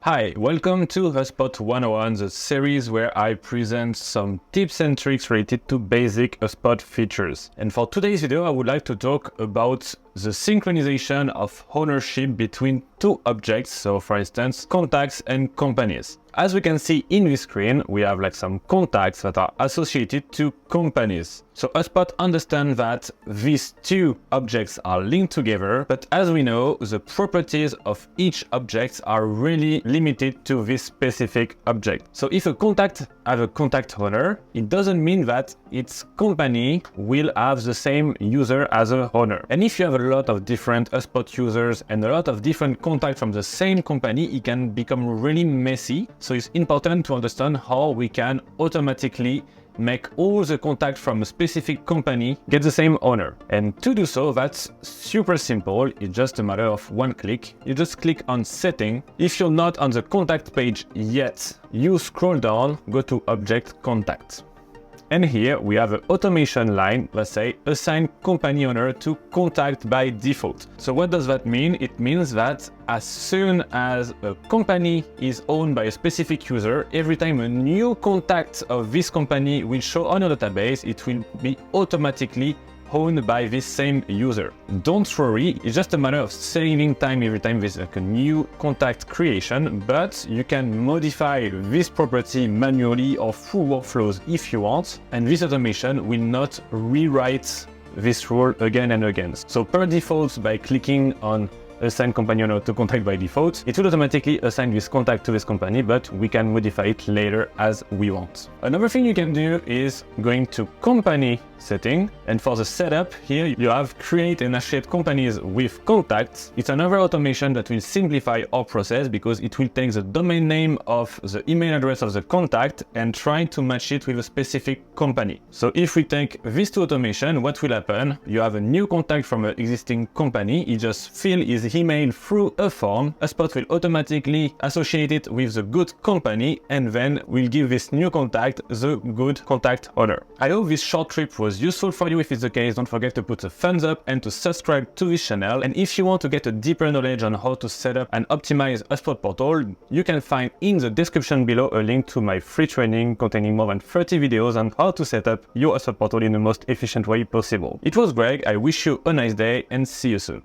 Hi, welcome to HubSpot 101, the series where I present some tips and tricks related to basic HubSpot features. And for today's video, I would like to talk about the synchronization of ownership between two objects. So for instance, contacts and companies. As we can see in this screen, we have some contacts that are associated to companies. So HubSpot understands that these two objects are linked together, but as we know, the properties of each object are really limited to this specific object. So if a contact has a contact owner, it doesn't mean that its company will have the same user as a owner. And if you have a lot of different HubSpot users and a lot of different contacts from the same company, it can become really messy. So it's important to understand how we can automatically make all the contacts from a specific company get the same owner. And to do so, that's super simple. It's just a matter of one click. You just click on Setting. If you're not on the contact page yet, you scroll down, go to Object Contact. And here we have an automation line, let's say, assign company owner to contact by default. So what does that mean? It means that as soon as a company is owned by a specific user, every time a new contact of this company will show on your database, it will be automatically owned by this same user. Don't worry, it's just a matter of saving time every time there's a new contact creation, but you can modify this property manually or through workflows if you want, and this automation will not rewrite this rule again and again. So per default, by clicking on assign company owner to contact by default, it will automatically assign this contact to this company, but we can modify it later as we want. Another thing you can do is going to company setting, and for the setup here you have create and associate companies with contacts. It's another automation that will simplify our process because it will take the domain name of the email address of the contact and try to match it with a specific company. So if we take these two automation, what will happen? You have a new contact from an existing company. He just fill his email through a form. HubSpot will automatically associate it with the good company and then will give this new contact the good contact owner. I hope this short trip was useful for you. If it's the case, don't forget to put a thumbs up and to subscribe to this channel. And if you want to get a deeper knowledge on how to set up and optimize HubSpot portal, you can find in the description below a link to my free training containing more than 30 videos on how to set up your HubSpot portal in the most efficient way possible. It was Greg. I wish you a nice day and see you soon.